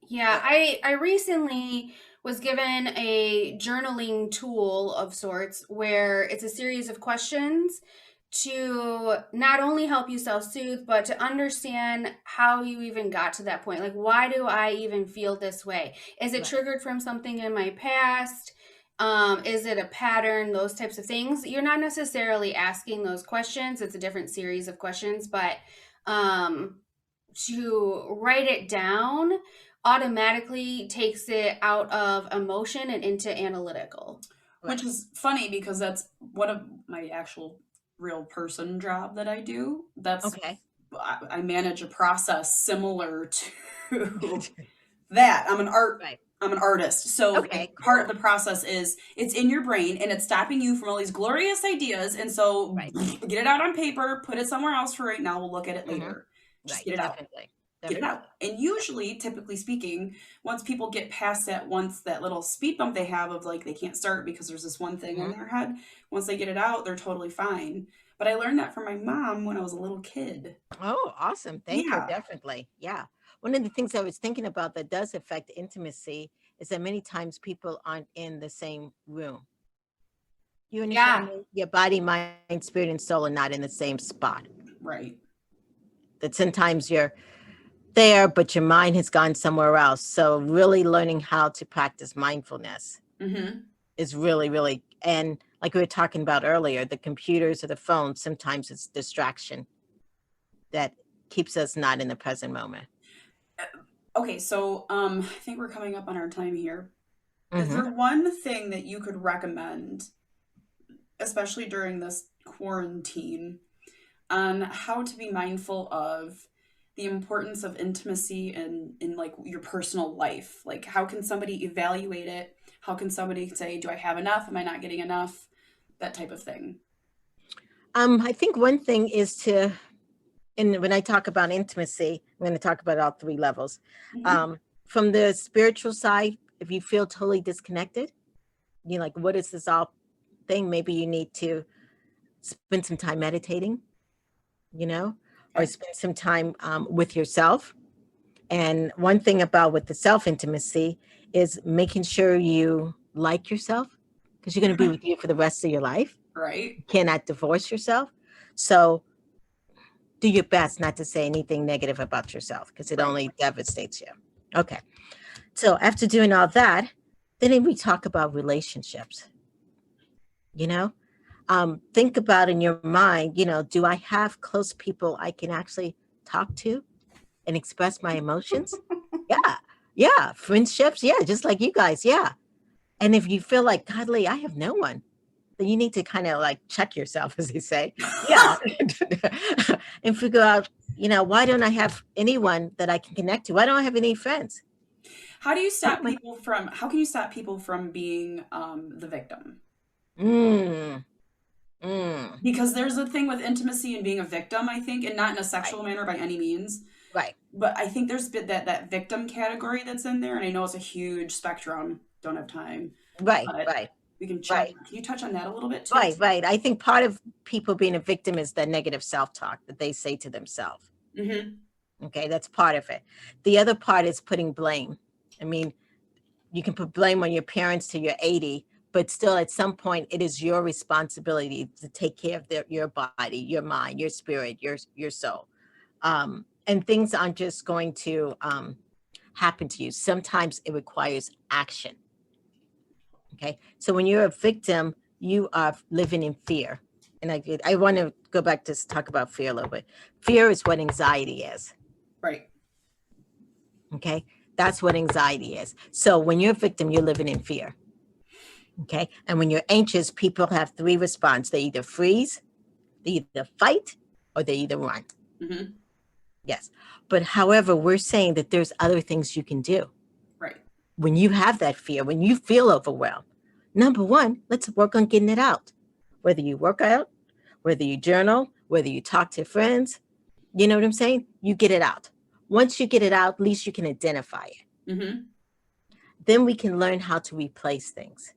Yeah, I recently was given a journaling tool of sorts where it's a series of questions to not only help you self-soothe, but to understand how you even got to that point. Like, why do I even feel this way? Is it triggered from something in my past? Is it a pattern? Those types of things. You're not necessarily asking those questions. It's a different series of questions, but to write it down automatically takes it out of emotion and into analytical. Which is funny because that's one of my actual real person job that I do. That's I manage a process similar to that. I'm an artist. So part of the process is it's in your brain and it's stopping you from all these glorious ideas. And so get it out on paper, put it somewhere else for right now. We'll look at it later. Just get it out. Get it out. And usually, typically speaking, once people get past that little speed bump they have of like they can't start because there's this one thing in their head, once they get it out, they're totally fine. But I learned that from my mom when I was a little kid. Oh, awesome. Thank you. Definitely. Yeah. One of the things I was thinking about that does affect intimacy is that many times people aren't in the same room. You understand? Yeah. Your body, mind, spirit, and soul are not in the same spot. Right. That sometimes you're there, but your mind has gone somewhere else. So really learning how to practice mindfulness is really, really, and like we were talking about earlier, the computers or the phone, sometimes it's distraction that keeps us not in the present moment. Okay, so I think we're coming up on our time here. Is there one thing that you could recommend, especially during this quarantine, on how to be mindful of the importance of intimacy in like your personal life? Like, how can somebody evaluate it? How can somebody say, do I have enough? Am I not getting enough? That type of thing. I think one thing is to, and when I talk about intimacy, I'm going to talk about all three levels. From the spiritual side, if you feel totally disconnected, you're like, what is this all thing? Maybe you need to spend some time meditating, or spend some time with yourself. And one thing about with the self-intimacy is making sure you like yourself, because you're going to be with you for the rest of your life. Right. You cannot divorce yourself. So do your best not to say anything negative about yourself, because it only devastates you. Okay. So after doing all that, then we talk about relationships. Think about in your mind, do I have close people I can actually talk to and express my emotions? Yeah. Friendships. Yeah. Just like you guys. Yeah. And if you feel like, godly, I have no one, then you need to kind of like check yourself, as they say. Yeah. And figure out, why don't I have anyone that I can connect to? Why don't I have any friends? How can you stop people from being the victim? Because there's a thing with intimacy and being a victim, I think, and not in a sexual manner by any means. Right. But I think there's that victim category that's in there, and I know it's a huge spectrum. Don't have time. Right. we can check. Right. Can you touch on that a little bit too? Right. I think part of people being a victim is the negative self-talk that they say to themselves. Okay, that's part of it. The other part is putting blame. I mean, you can put blame on your parents till you're 80, but still at some point it is your responsibility to take care of your body, your mind, your spirit, your soul. And things aren't just going to happen to you. Sometimes it requires action. Okay, so when you're a victim, you are living in fear. And I want to go back to talk about fear a little bit. Fear is what anxiety is. Right. Okay, that's what anxiety is. So when you're a victim, you're living in fear. Okay, and when you're anxious, people have three responses. They either freeze, they either fight, or they either run. Yes, but however, we're saying that there's other things you can do. Right. When you have that fear, when you feel overwhelmed, number one, let's work on getting it out. Whether you work out, whether you journal, whether you talk to friends, you know what I'm saying? You get it out. Once you get it out, at least you can identify it. Then we can learn how to replace things.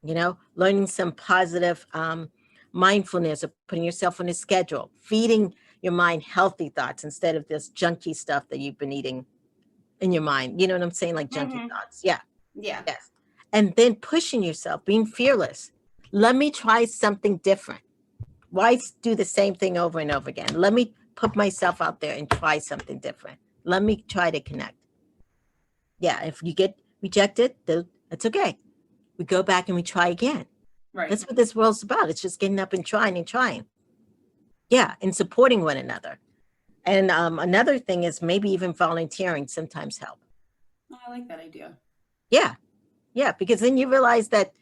You know, learning some positive mindfulness of putting yourself on a schedule, feeding your mind healthy thoughts instead of this junky stuff that you've been eating in your mind. You know what I'm saying? Like junky thoughts. Yeah. Yes. And then pushing yourself, being fearless. Let me try something different. Why do the same thing over and over again? Let me put myself out there and try something different. Let me try to connect. Yeah, if you get rejected, that's okay. We go back and we try again. Right. That's what this world's about. It's just getting up and trying. Yeah, and supporting one another. And another thing is maybe even volunteering sometimes help. Oh, I like that idea. Yeah, because then you realize that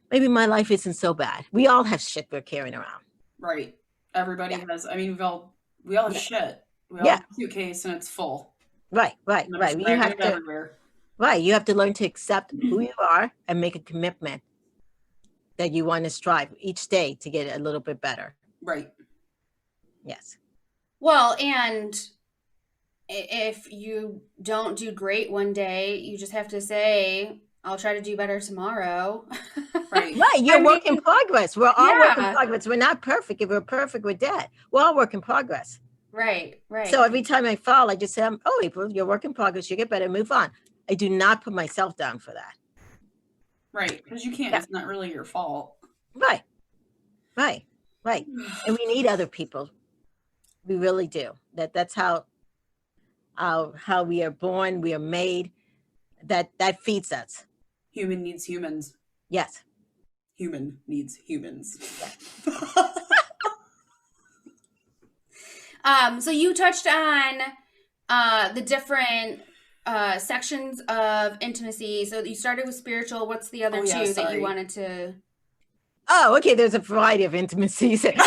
maybe my life isn't so bad. We all have shit we're carrying around. Right. Everybody has. I mean, we all have shit. We all have a suitcase and it's full. Right. You have to. Everywhere. Right. You have to learn to accept who you are and make a commitment that you want to strive each day to get a little bit better. Right. Yes. Well, and if you don't do great one day, you just have to say, I'll try to do better tomorrow. Right. You're work in progress. We're all work in progress. We're not perfect. If we're perfect, we're dead. We're all work in progress. Right. So every time I fall, I just say, oh, April, you're work in progress. You get better, move on. I do not put myself down for that. Right. Because you can't. It's not really your fault. Right. And we need other people. We really do. That's how we are born. We are made. That feeds us. Human needs humans. Yes. Human needs humans. So you touched on the different sections of intimacy. So you started with spiritual. What's the other two that you wanted to? Oh, okay. There's a variety of intimacies. That was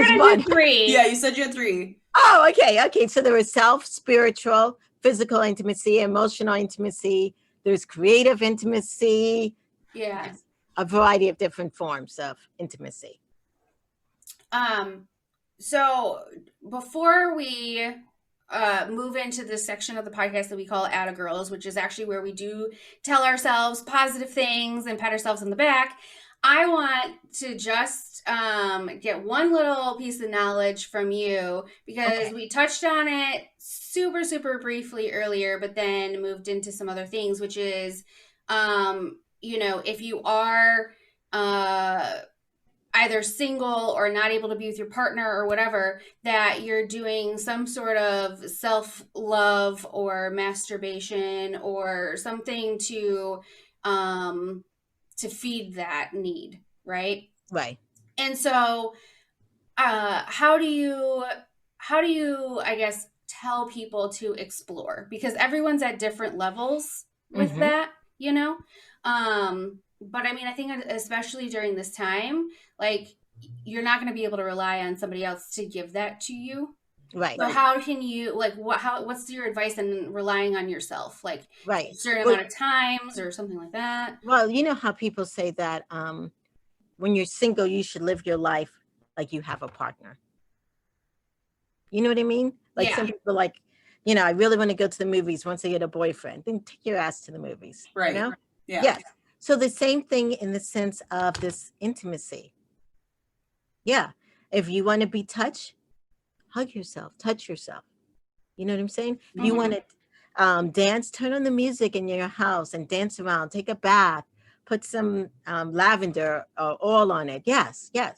just one. Three. Yeah, you said you had three. Oh, okay. So there is spiritual, physical intimacy, emotional intimacy. There's creative intimacy. Yeah. A variety of different forms of intimacy. So before we move into this section of the podcast that we call Atta Girls, which is actually where we do tell ourselves positive things and pat ourselves on the back, I want to just get one little piece of knowledge from you because we touched on it super, super briefly earlier, but then moved into some other things, which is, if you are either single or not able to be with your partner or whatever, that you're doing some sort of self-love or masturbation or something to feed that need, right? Right. And so how do you, I guess, tell people to explore? Because everyone's at different levels with that, but I mean, I think especially during this time, like you're not going to be able to rely on somebody else to give that to you. Right. So how can you what's your advice in relying on yourself? Like a certain amount of times or something like that? Well, you know how people say that when you're single, you should live your life like you have a partner. You know what I mean? Like some people I really want to go to the movies once I get a boyfriend. Then take your ass to the movies. Right. You know? Yeah. Yes. So the same thing in the sense of this intimacy. Yeah. If you want to be touched, hug yourself, touch yourself. You know what I'm saying? If you want to dance, turn on the music in your house and dance around, take a bath, put some lavender oil on it. Yes, yes.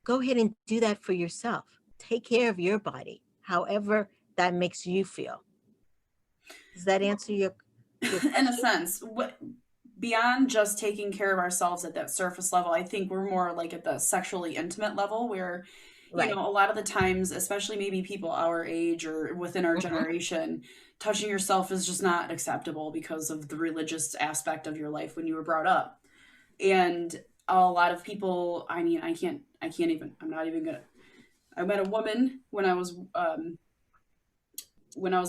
Go ahead and do that for yourself. Take care of your body, however that makes you feel. Does that answer your question? In a sense, beyond just taking care of ourselves at that surface level, I think we're more like at the sexually intimate level where, you know, a lot of the times, especially maybe people our age or within our generation, touching yourself is just not acceptable because of the religious aspect of your life when you were brought up. And a lot of people, I mean, I met a woman when I was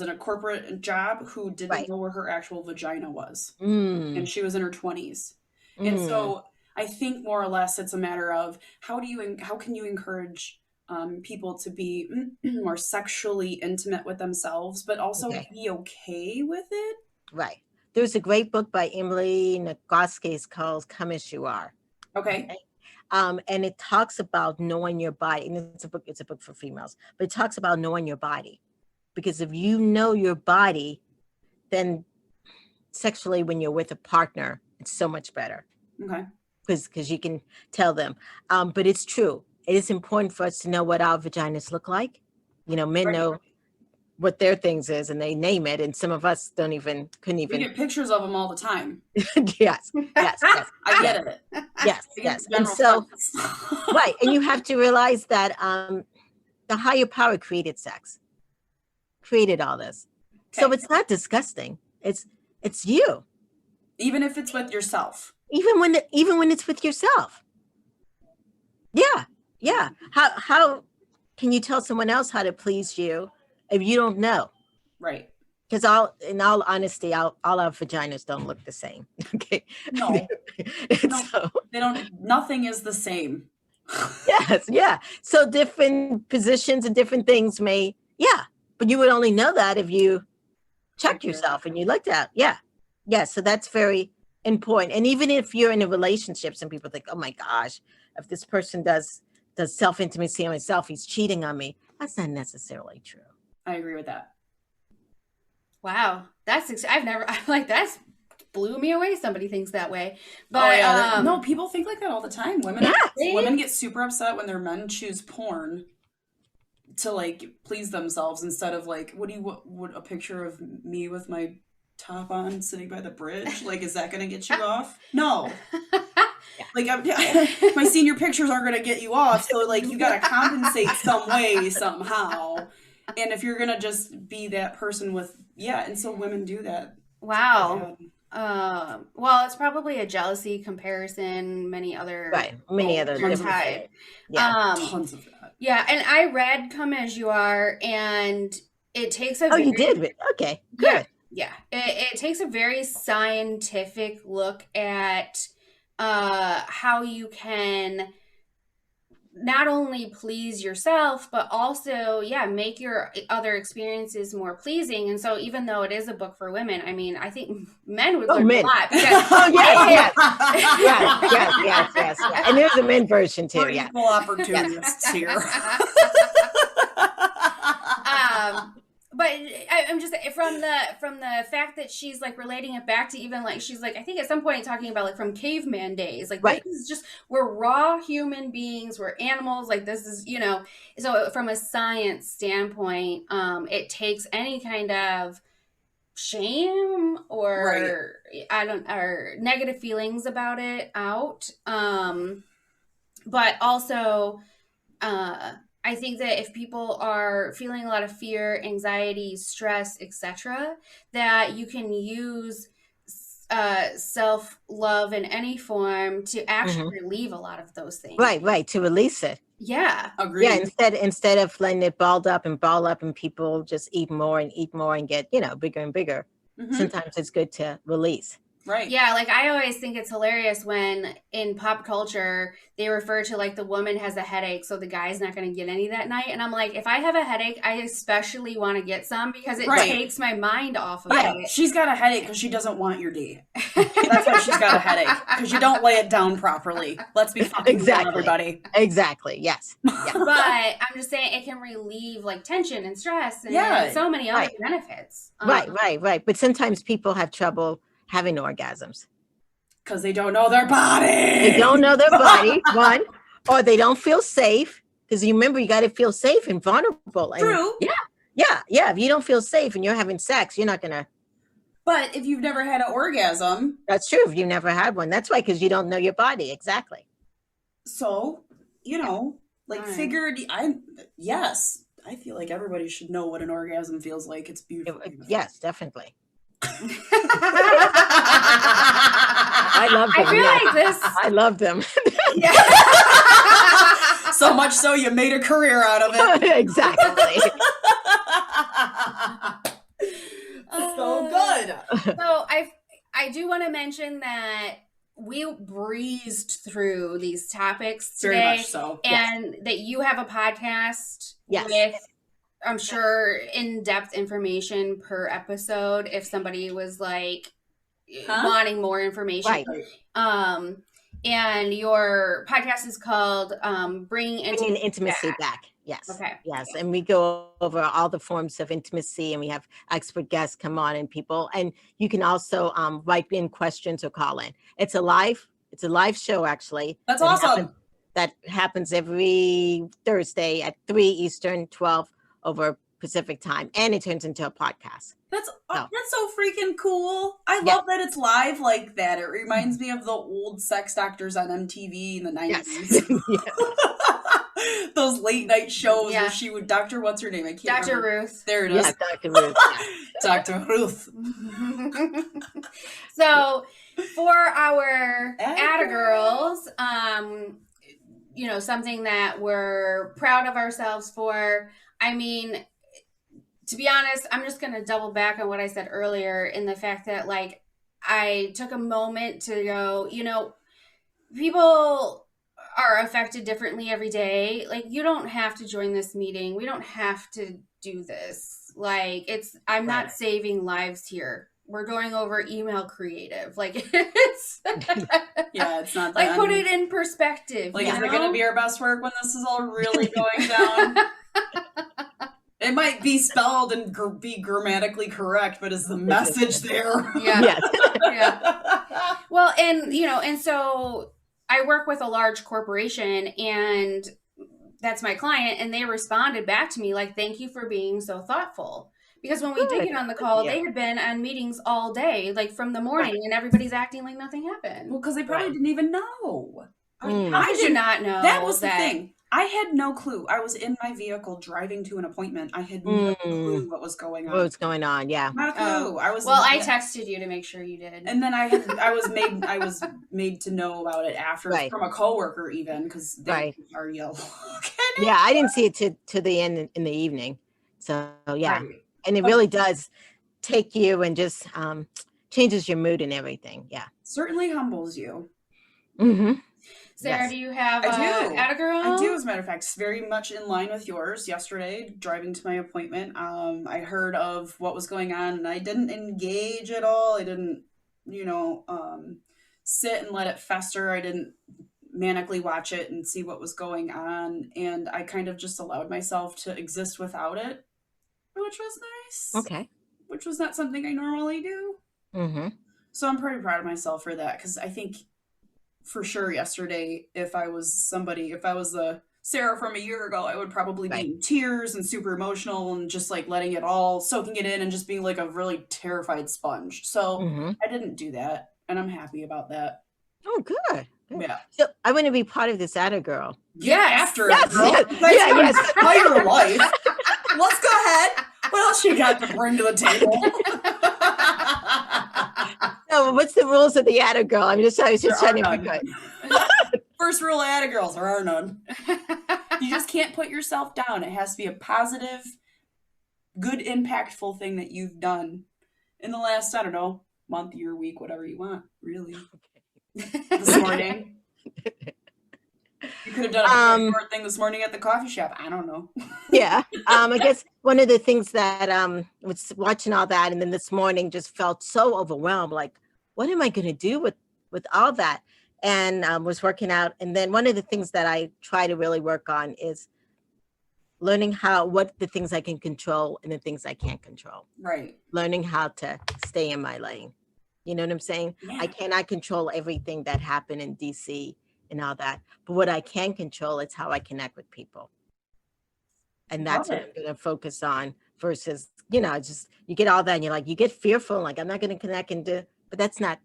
in a corporate job who didn't know where her actual vagina was. And she was in her 20s. And so I think more or less it's a matter of how can you encourage people to be more sexually intimate with themselves, but also be okay with it? Right. There's a great book by Emily Nagoski called Come As You Are. Okay. And it talks about knowing your body. And it's a book for females, but it talks about knowing your body. Because if you know your body, then sexually when you're with a partner, it's so much better. Okay. Because you can tell them. But it's true. It is important for us to know what our vaginas look like. You know, men know what their things is and they name it. And some of us couldn't even. We get pictures of them all the time. Yes. I get it. Yes. And so, right. And you have to realize that the higher power created sex, created all this. Okay. So it's not disgusting. It's you. Even if it's with yourself. Even when it's with yourself. Yeah. How can you tell someone else how to please you if you don't know? Right. Because in all honesty, all our vaginas don't look the same. Okay. No. They don't. Nothing is the same. Yes. Yeah. So different positions and different things may. Yeah. But you would only know that if you checked yourself and you looked at. Yeah. So that's very important. And even if you're in a relationship, some people think, oh my gosh, if this person does self-intimacy on himself, he's cheating on me. That's not necessarily true. I agree with that. Wow. That's blew me away. Somebody thinks that way. But no, people think like that all the time. Women get super upset when their men choose porn to like please themselves instead of like, would a picture of me with my top on sitting by the bridge, like, is that going to get you off? No. Like my senior pictures aren't going to get you off. So like you got to compensate some way, somehow. And if you're going to just be that person with, and so women do that. Wow. Well, it's probably a jealousy comparison, many other different type. Tons of that. Yeah, and I read Come As You Are, and it takes a you did? Okay, good. Yeah. It takes a very scientific look at how you can not only please yourself, but also, make your other experiences more pleasing. And so even though it is a book for women, I mean, I think men would learn a lot. Because, yes. And there's a men version too. We're equal opportunists here. But I'm just from the fact that she's like relating it back to even like she's like I think at some point talking about like from caveman days, like this is just we're raw human beings, we're animals, like this is so from a science standpoint, it takes any kind of shame or or negative feelings about it out, but also I think that if people are feeling a lot of fear, anxiety, stress, etc., that you can use self-love in any form to actually relieve a lot of those things. Right, to release it. Yeah. Agreed. Yeah, instead of letting it ball up and people just eat more and get, bigger and bigger. Sometimes it's good to release. Right. Yeah, like I always think it's hilarious when in pop culture they refer to like the woman has a headache, so the guy's not going to get any that night. And I'm like, if I have a headache, I especially want to get some because it takes my mind off of it. She's got a headache because she doesn't want your date. That's why she's got a headache, because you don't lay it down properly. Let's be fucking real, everybody. Exactly. Yes. Yeah. But I'm just saying it can relieve like tension and stress and so many other benefits. Right. But sometimes people have trouble having orgasms because they don't know their body. They don't know their body, one, or they don't feel safe. Because you remember, you got to feel safe and vulnerable. And True. Yeah. If you don't feel safe and you're having sex, you're not gonna. But if you've never had an orgasm, that's true. If you never had one, that's why, because you don't know your body exactly. So, I feel like everybody should know what an orgasm feels like. It's beautiful. Yes, definitely. I love them. I feel like this. I love them. So much so you made a career out of it. Exactly. So good. So I do want to mention that we breezed through these topics today. Very much so. And that you have a podcast with, I'm sure, in-depth information per episode if somebody was like wanting more information. Right. And your podcast is called Bringing Intimacy Back. Yes. Okay. Yes. And we go over all the forms of intimacy, and we have expert guests come on and people. And you can also write in questions or call in. It's a live show, actually. That's awesome. That happens every Thursday at 3 Eastern, 12 over Pacific time. And it turns into a podcast. That's so freaking cool. I love that it's live like that. It reminds me of the old sex doctors on MTV in the 90s. Yes. Those late night shows where she would, what's her name? I can't remember. Ruth. There it is. Yeah, Dr. Ruth. Dr. Ruth. So for our Atta Girls, something that we're proud of ourselves for, I mean, to be honest, I'm just going to double back on what I said earlier in the fact that, like, I took a moment to go, people are affected differently every day. Like, you don't have to join this meeting. We don't have to do this. Like, I'm not saving lives here. We're going over email creative. Like, it's it's not like, put it in perspective. Like, is it going to be our best work when this is all really going down? It might be spelled and be grammatically correct, but is the message there? Yeah. Well, and so I work with a large corporation, and that's my client, and they responded back to me like, thank you for being so thoughtful. Because when we did get on the call, they had been on meetings all day, like from the morning, and everybody's acting like nothing happened. Well, because they probably didn't even know. I did not know. That was the thing. I had no clue. I was in my vehicle driving to an appointment. I had no clue what was going on. What was going on? Yeah. Not a clue. I texted you to make sure you did. And then I was made to know about it after from a coworker even, because they are yellow. Yeah, I didn't see it to the end in the evening. So and it really does take you and just changes your mood and everything. Yeah. Certainly humbles you. Mm-hmm. Sarah, do you have Atta Girl? I do, as a matter of fact. It's very much in line with yours. Yesterday, driving to my appointment, I heard of what was going on, and I didn't engage at all. I didn't, sit and let it fester. I didn't manically watch it and see what was going on, and I kind of just allowed myself to exist without it, which was nice. Okay. Which was not something I normally do. Mm-hmm. So I'm pretty proud of myself for that, because I think for sure yesterday, if I was the Sarah from a year ago, I would probably be in tears and super emotional and just like letting it all, soaking it in and just being like a really terrified sponge. So I didn't do that, and I'm happy about that. Oh, good. Yeah. So I want to be part of this Atta Girl. Yeah, after it, girl. Yes. Your life. Let's go ahead. What else you got to bring to the table? So what's the rules of the Atta Girl? I was just trying to be good. First rule of Atta Girls, there are none. You just can't put yourself down. It has to be a positive, good, impactful thing that you've done in the last, month, year, week, whatever you want, really. Okay. This morning. You could have done a thing this morning at the coffee shop. I don't know. Yeah. I guess one of the things that was watching all that, and then this morning just felt so overwhelmed. Like, what am I going to do with all that? And was working out. And then one of the things that I try to really work on is learning what the things I can control and the things I can't control. Right. Learning how to stay in my lane. You know what I'm saying? Yeah. I cannot control everything that happened in DC and all that. But what I can control is how I connect with people. And that's what I'm going to focus on versus, just you get all that and you're like, you get fearful, like I'm not going to connect but that's not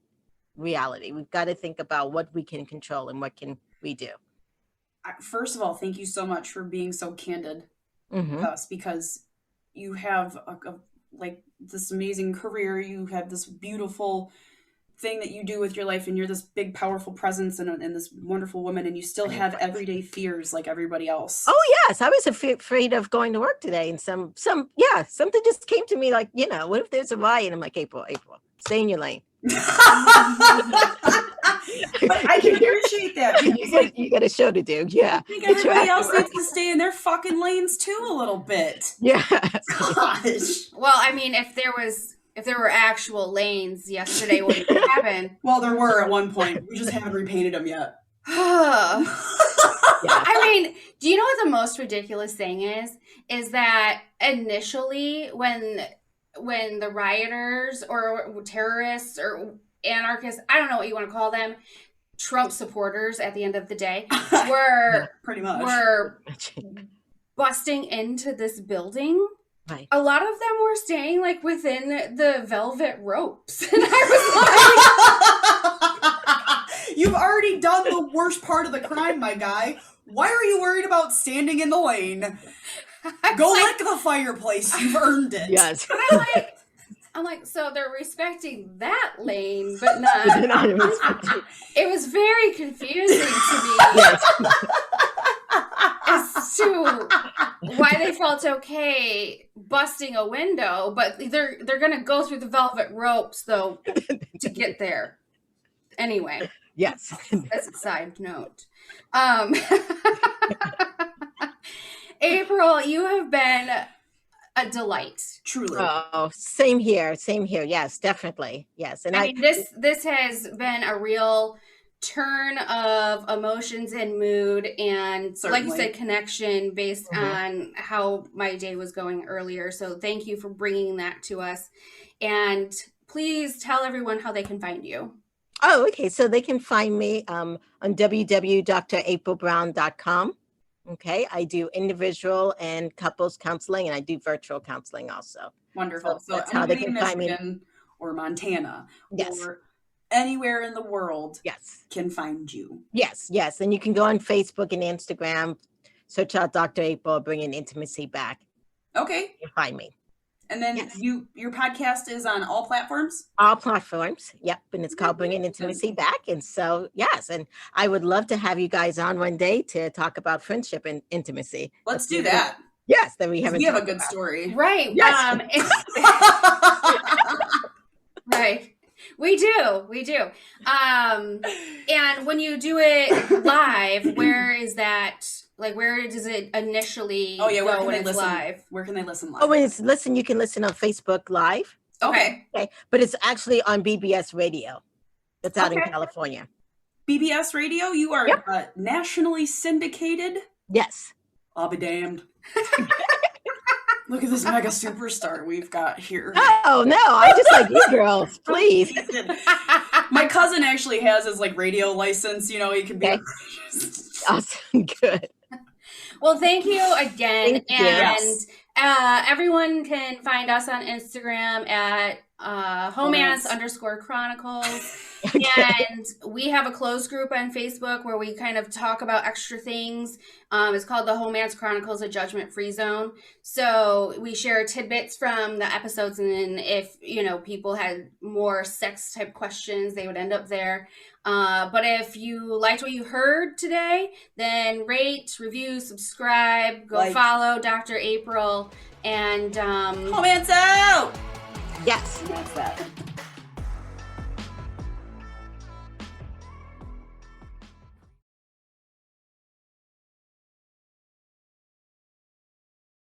reality. We've got to think about what we can control and what can we do. First of all, thank you so much for being so candid with us, because you have like this amazing career. You have this beautiful thing that you do with your life, and you're this big, powerful presence and this wonderful woman, and you still have everyday fears like everybody else. Oh yes, I was afraid of going to work today, and something just came to me like, what if there's a riot? I'm like, April, stay in your lane. But I can appreciate that. You got a show to do. Yeah. I think everybody else needs to stay in their fucking lanes too a little bit. Yeah. Gosh. Well, I mean, if there were actual lanes yesterday, what would happen? Well, there were at one point. We just haven't repainted them yet. I mean, do you know what the most ridiculous thing is? Is that initially when the rioters or terrorists or anarchists, I don't know what you want to call them, Trump supporters at the end of the day, were pretty much busting into this building. Right. A lot of them were staying like within the velvet ropes. And I was like, you've already done the worst part of the crime, my guy. Why are you worried about standing in the lane? Go lick the fireplace. You've earned it. Yes. I'm like, so they're respecting that lane, but not. It was very confusing to me. Yes. As to why they felt okay busting a window, but they're gonna go through the velvet ropes though to get there. Anyway. Yes. That's a side note. April, you have been a delight. Truly. Oh, same here. Yes, definitely. Yes. And I mean, this has been a real turn of emotions and mood, and certainly, like you said, connection based on how my day was going earlier. So thank you for bringing that to us. And please tell everyone how they can find you. Oh, okay. So they can find me on www.draprilbrown.com. Okay. I do individual and couples counseling, and I do virtual counseling also. Wonderful. So that's how they can find me. Or Montana. Yes. Or anywhere in the world. Yes. Can find you. Yes. And you can go on Facebook and Instagram, search out Dr. April, bringing intimacy back. Okay. You find me. And then your podcast is on all platforms? All platforms. Yep. And it's called Bringing Intimacy Back. And so, yes. And I would love to have you guys on one day to talk about friendship and intimacy. Let's do that. Yes. That we have a good story. Right. Yes. Right. We do. And when you do it live, where is that? Like, where does it initially go when it's listen live? Where can they listen live? Oh, when it's you can listen on Facebook Live. Okay. But it's actually on BBS Radio. That's out in California. BBS Radio? You are nationally syndicated? Yes. I'll be damned. Look at this mega superstar we've got here. Oh, no. I just like you girls. Please. My cousin actually has his radio license. He can be. Awesome. Good. Well, thank you again. Thank you. And everyone can find us on Instagram at Homance_Chronicles. And we have a closed group on Facebook where we kind of talk about extra things. It's called the Homance Chronicles, a judgment-free zone. So we share tidbits from the episodes, and then if people had more sex type questions, they would end up there. But if you liked what you heard today, then rate, review, subscribe, go follow Dr. April, and Homance out! Yes. That's that.